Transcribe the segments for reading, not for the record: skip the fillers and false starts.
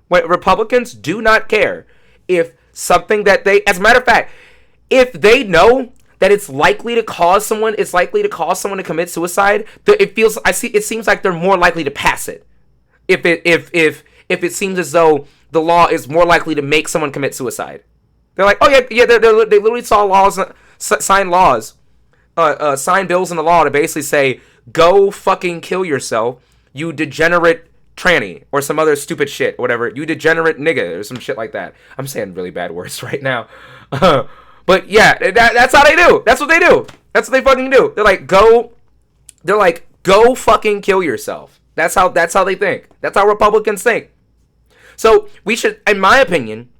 When Republicans do not care if something that they, as a matter of fact, if they know that it's likely to cause someone, to commit suicide, it seems like they're more likely to pass it. If it seems as though the law is more likely to make someone commit suicide, they're like, oh yeah, they literally sign bills in the law to basically say, go fucking kill yourself, you degenerate tranny, or some other stupid shit, whatever, you degenerate nigga, or some shit like that. I'm saying really bad words right now. But yeah, that's how they do. That's what they do. That's what they fucking do. They're like, go fucking kill yourself. That's how they think. That's how Republicans think. So we should, in my opinion,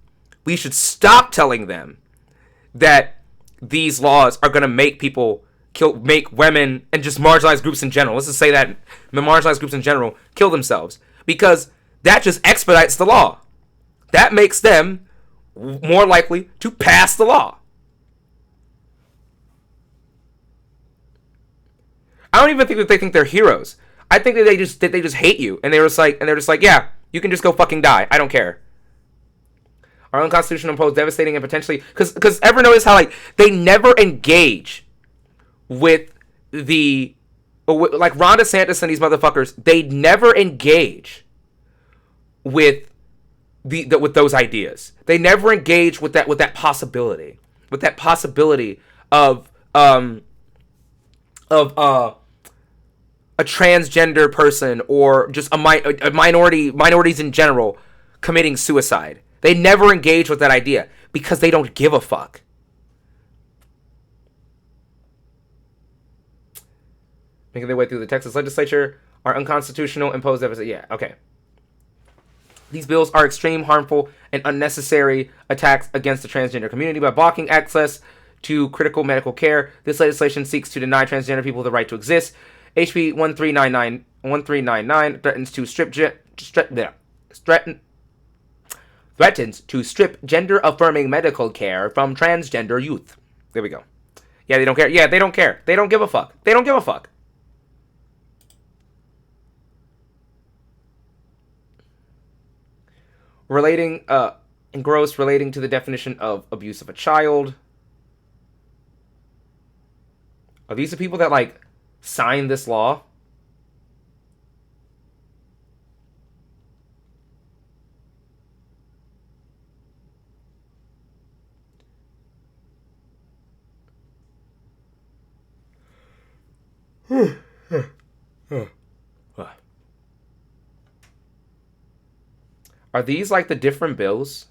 we should stop telling them that these laws are gonna make make women and just marginalized groups in general. Let's just say that marginalized groups in general kill themselves, because that just expedites the law. That makes them more likely to pass the law. I don't even think that they think they're heroes. I think that they just hate you, and they're just like, yeah, you can just go fucking die. I don't care. Our own constitution imposed devastating and potentially, because ever notice how like they never engage with like Ron DeSantis and these motherfuckers, they never engage with with those ideas. They never engage with that possibility, of a transgender person, or just a minorities in general committing suicide. They never engage with that idea because they don't give a fuck. Making their way through the Texas legislature are unconstitutional, imposed deficit. Yeah, okay. These bills are extreme, harmful, and unnecessary attacks against the transgender community by blocking access to critical medical care. This legislation seeks to deny transgender people the right to exist. HB 1399 threatens to strip gender-affirming medical care from transgender youth. There we go. Yeah, they don't care. Yeah, they don't care. They don't give a fuck. They don't give a fuck. Relating to the definition of abuse of a child. Are these the people that like signed this law? Are these like the different bills?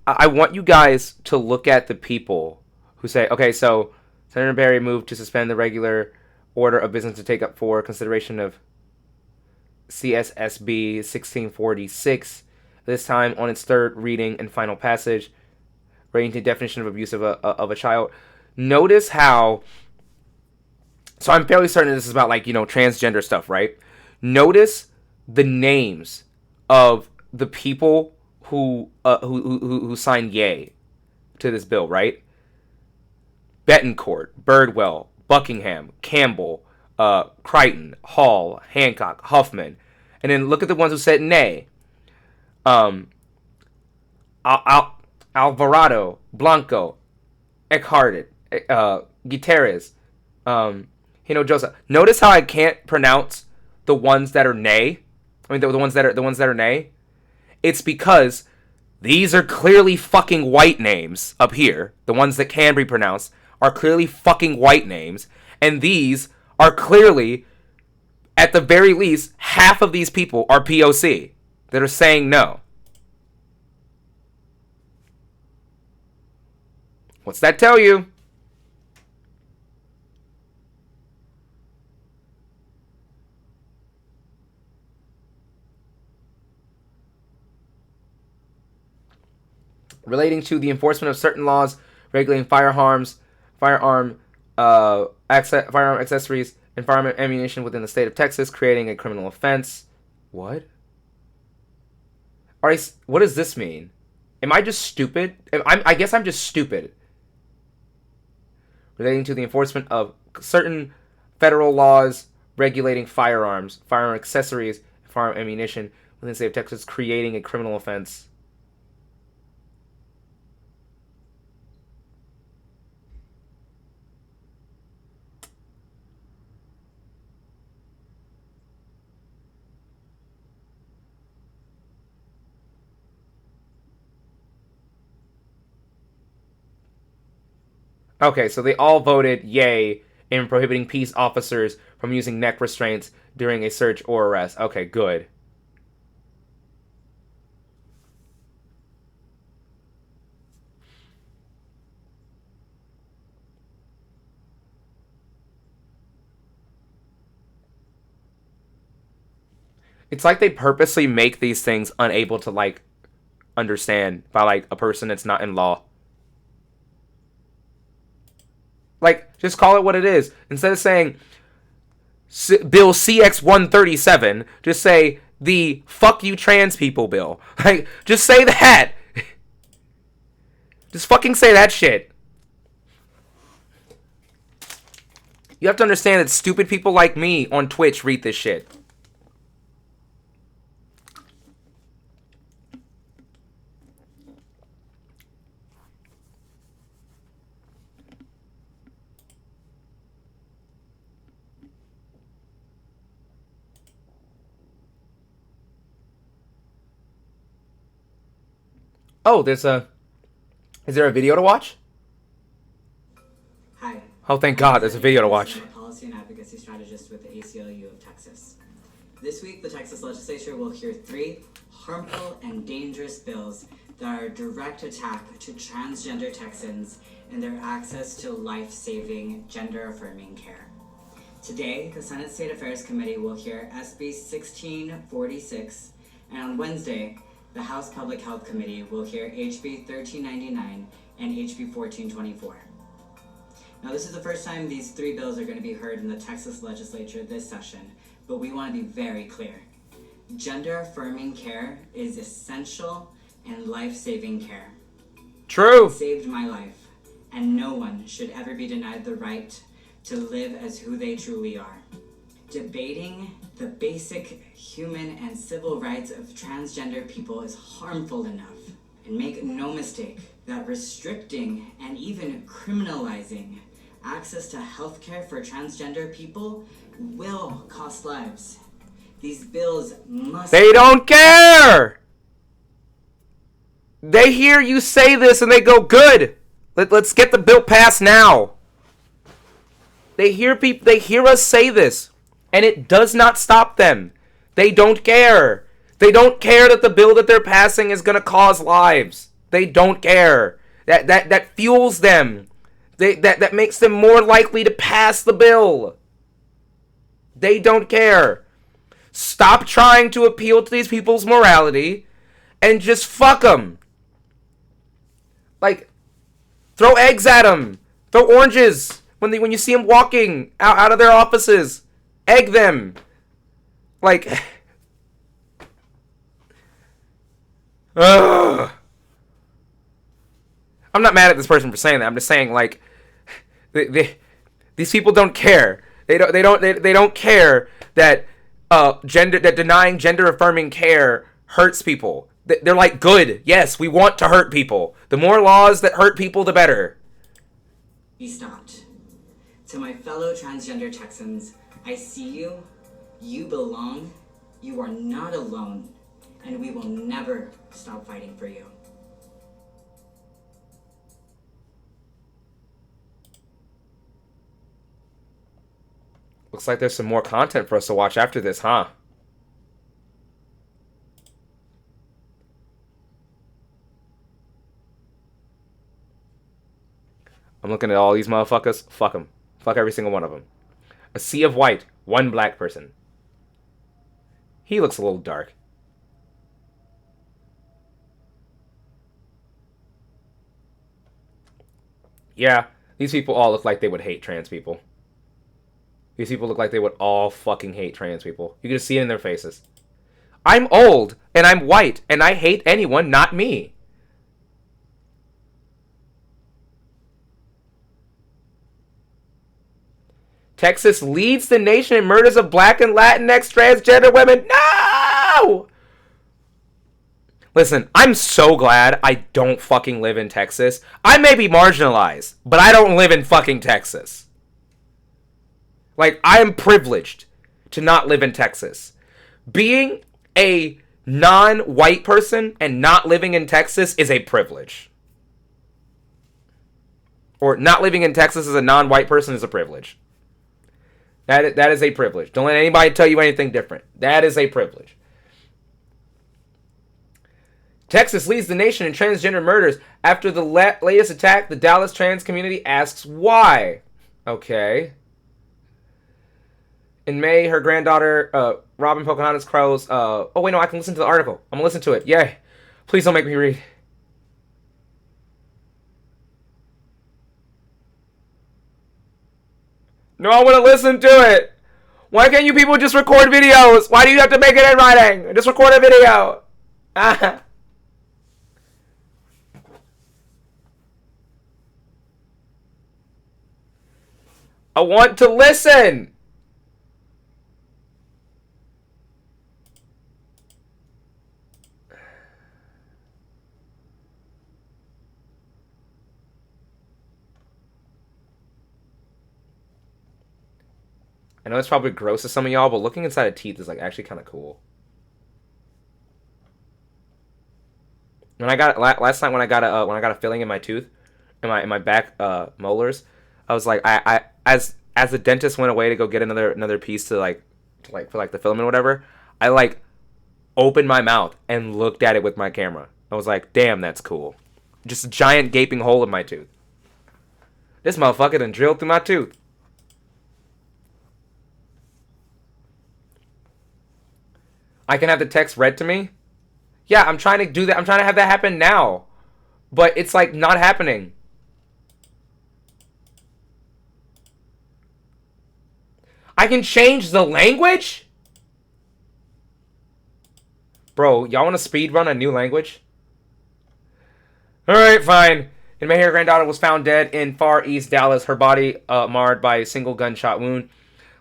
I want you guys to look at the people who say, okay, so Senator Barry moved to suspend the regular order of business to take up for consideration of CSSB 1646, this time on its third reading and final passage, relating to the definition of abuse of a child. Notice how, so I'm fairly certain this is about like, transgender stuff, right? Notice the names of the people who signed yay to this bill, right? Bettencourt, Birdwell, Buckingham, Campbell, Crichton, Hall, Hancock, Huffman. And then look at the ones who said nay. Alvarado, Blanco, Eckhart, Gutierrez, Joseph. Notice how I can't pronounce the ones that are nay. I mean, the ones that are nay. It's because these are clearly fucking white names up here. The ones that can be pronounced are clearly fucking white names. And these are clearly, at the very least, half of these people are POC that are saying no. What's that tell you? Relating to the enforcement of certain laws regulating firearm firearm accessories and firearm ammunition within the state of Texas, creating a criminal offense. What? What does this mean? Am I just stupid? I guess I'm just stupid. Relating to the enforcement of certain federal laws regulating firearms, firearm accessories, and firearm ammunition within the state of Texas, creating a criminal offense. Okay, so they all voted yay in prohibiting peace officers from using neck restraints during a search or arrest. Okay, good. It's like they purposely make these things unable to, like, understand by, like, a person that's not in law. Like, just call it what it is. Instead of saying Bill CX-137, just say the fuck you trans people bill. Like, just say that. Just fucking say that shit. You have to understand that stupid people like me on Twitch read this shit. Oh, is there a video to watch? Hi. Oh, thank God, there's a video to watch. I'm a policy and advocacy strategist with the ACLU of Texas. This week, the Texas legislature will hear 3 harmful and dangerous bills that are a direct attack to transgender Texans and their access to life-saving, gender-affirming care. Today, the Senate State Affairs Committee will hear SB 1646, and on Wednesday, the House Public Health Committee will hear HB 1399 and HB 1424. Now, this is the first time these 3 bills are going to be heard in the Texas legislature this session, but we want to be very clear. Gender-affirming care is essential and life-saving care. True. It saved my life, and no one should ever be denied the right to live as who they truly are. Debating the basic human and civil rights of transgender people is harmful enough. And make no mistake that restricting and even criminalizing access to healthcare for transgender people will cost lives. These bills must... They don't care! They hear you say this and they go, good! Let's get the bill passed now. They hear us say this, and it does not stop them. They don't care. They don't care that the bill that they're passing is gonna cause lives. They don't care. That fuels them. That makes them more likely to pass the bill. They don't care. Stop trying to appeal to these people's morality and just fuck them. Like, throw eggs at them. Throw oranges when you see them walking out of their offices. Egg them. Like, ugh. I'm not mad at this person for saying that. I'm just saying, like, these people don't care. They don't care that denying gender affirming care hurts people. They're like, good. Yes, we want to hurt people. The more laws that hurt people, the better. Be stopped. To my fellow transgender Texans, I see you. You belong. You are not alone. And we will never stop fighting for you. Looks like there's some more content for us to watch after this, huh? I'm looking at all these motherfuckers. Fuck them. Fuck every single one of them. A sea of white. One black person. He looks a little dark. Yeah, These people all look like they would hate trans people. These people look like they would all fucking hate trans people. You can just see it in their faces. I'm old, and I'm white, and I hate anyone, not me. Texas leads the nation in murders of black and Latinx transgender women. No! Listen, I'm so glad I don't fucking live in Texas. I may be marginalized, but I don't live in fucking Texas. Like, I am privileged to not live in Texas. Being a non-white person and not living in Texas is a privilege. Or not living in Texas as a non-white person is a privilege. That is a privilege. Don't let anybody tell you anything different. That is a privilege. Texas leads the nation in transgender murders. After the latest attack, the Dallas trans community asks why. Okay. In May, her granddaughter, Robin Pocahontas Crows... oh, wait, no, I can listen to the article. I'm going to listen to it. Yay. Please don't make me read. No, I want to listen to it. Why can't you people just record videos? Why do you have to make it in writing? Just record a video. I want to listen. I know it's probably gross to some of y'all, but looking inside of teeth is like actually kind of cool. When I got last night when I got a filling in my tooth, in my back molars, I was like I as the dentist went away to go get another piece to for the filament or whatever, I like opened my mouth and looked at it with my camera. I was like, damn, that's cool. Just a giant gaping hole in my tooth. This motherfucker done drilled through my tooth. I can have the text read to me? Yeah, I'm trying to do that. I'm trying to have that happen now. But it's like not happening. I can change the language? Bro, y'all want to speed run a new language? Alright, fine. In May, her granddaughter was found dead in Far East Dallas, her body marred by a single gunshot wound.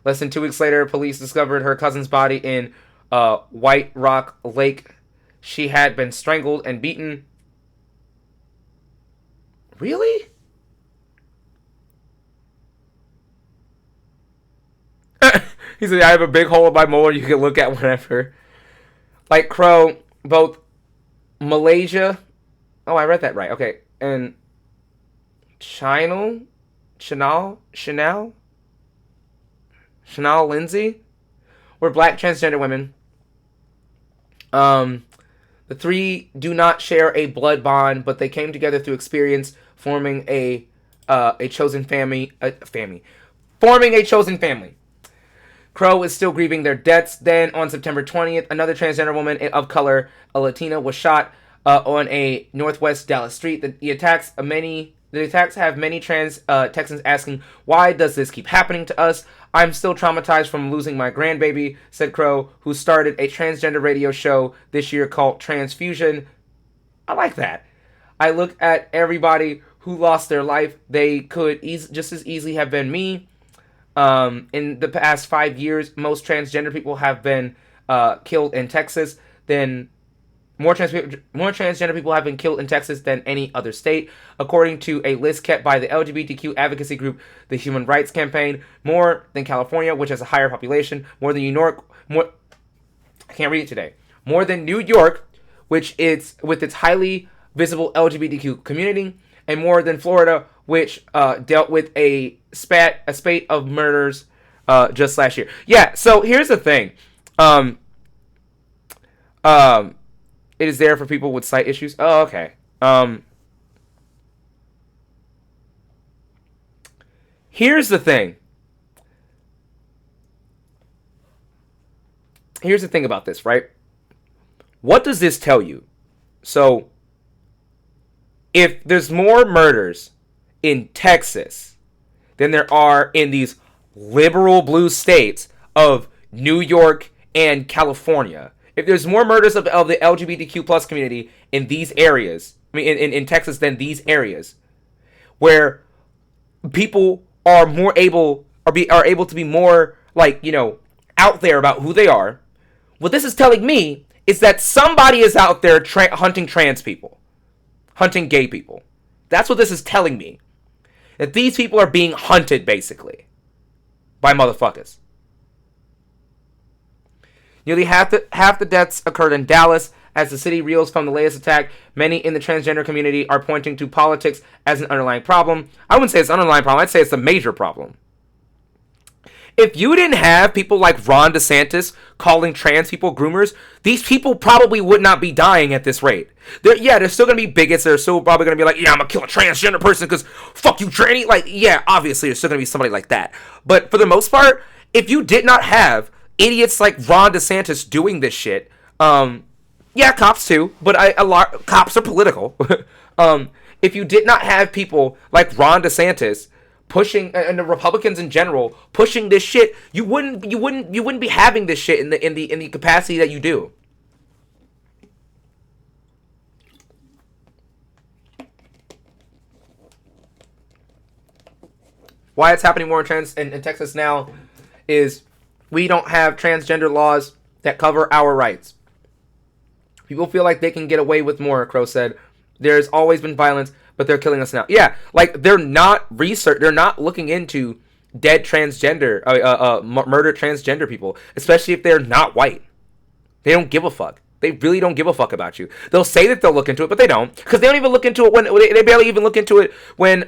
Less than 2 weeks later, police discovered her cousin's body in White Rock Lake. She had been strangled and beaten. Really? He said, I have a big hole in my molar you can look at whenever. Like Crow, both Malaysia. Oh, I read that right. Okay. And Chanel Lindsay were black transgender women. The three do not share a blood bond, but they came together through experience, forming a chosen family. Forming a chosen family. Crow is still grieving their deaths. Then, on September 20th, another transgender woman of color, a Latina, was shot on a Northwest Dallas street. The attacks have many trans Texans asking, why does this keep happening to us? I'm still traumatized from losing my grandbaby, said Crow, who started a transgender radio show this year called Transfusion. I like that. I look at everybody who lost their life. They could just as easily have been me. In the past 5 years, most transgender people have been killed in Texas. More transgender people have been killed in Texas than any other state, according to a list kept by the LGBTQ advocacy group, the Human Rights Campaign. More than California, which has a higher population. More than New York. I can't read it today. More than New York, which is with its highly visible LGBTQ community, and more than Florida, which dealt with a spate of murders just last year. Yeah. So here's the thing. It is there for people with sight issues. Oh, okay. Here's the thing. Here's the thing about this, right? What does this tell you? So, if there's more murders in Texas than there are in these liberal blue states of New York and California. If there's more murders of the LGBTQ plus community in these areas, I mean in Texas than these areas, where people are more able are able to be more like, you know, out there about who they are, what this is telling me is that somebody is out there hunting trans people, hunting gay people. That's what this is telling me. That these people are being hunted, basically, by motherfuckers. Nearly half the deaths occurred in Dallas. As the city reels from the latest attack, many in the transgender community are pointing to politics as an underlying problem. I wouldn't say it's an underlying problem. I'd say it's a major problem. If you didn't have people like Ron DeSantis calling trans people groomers, these people probably would not be dying at this rate. There's still going to be bigots. They're still probably going to be like, yeah, I'm going to kill a transgender person because fuck you, tranny. Like, yeah, obviously there's still going to be somebody like that. But for the most part, if you did not have idiots like Ron DeSantis doing this shit, yeah, cops too, but cops are political. If you did not have people like Ron DeSantis pushing, and the Republicans in general pushing this shit, you wouldn't be having this shit in the capacity that you do. Why it's happening more in Texas now is we don't have transgender laws that cover our rights. People feel like they can get away with more, Crow said. There's always been violence, but they're killing us now. Yeah, like they're not looking into dead transgender, murdered transgender people, especially if they're not white. They don't give a fuck. They really don't give a fuck about you. They'll say that they'll look into it, but they don't, because they don't even look into it when they barely even look into it when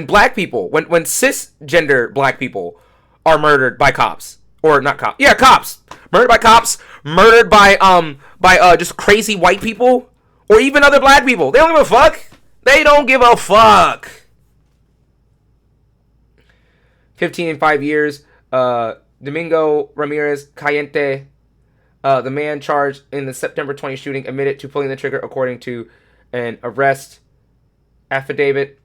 black people, when cisgender black people are murdered by cops. Or not cops. Yeah, cops. Murdered by cops. Murdered by just crazy white people. Or even other black people. They don't give a fuck. They don't give a fuck. 15 and 5 years. Domingo Ramirez Cayente, the man charged in the September 20 shooting, admitted to pulling the trigger according to an arrest affidavit.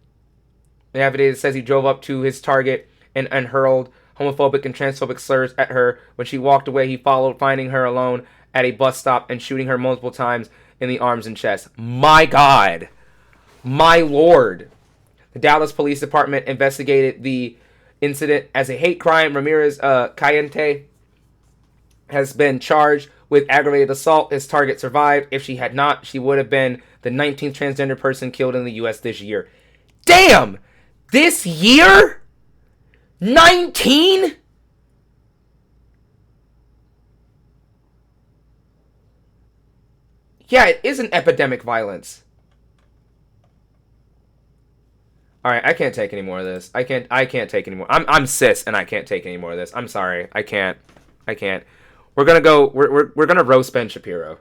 The affidavit says he drove up to his target and hurled homophobic and transphobic slurs at her. When she walked away, he followed, finding her alone at a bus stop and shooting her multiple times in the arms and chest. My God. My Lord. The Dallas Police Department investigated the incident as a hate crime. Ramirez Cayente has been charged with aggravated assault. His target survived. If she had not, she would have been the 19th transgender person killed in the U.S. this year. Damn! This year? 19? Yeah, it is an epidemic violence. Alright, I can't take any more of this. I can't take any more. I'm cis and I can't take any more of this. I'm sorry. I can't. We're gonna roast Ben Shapiro.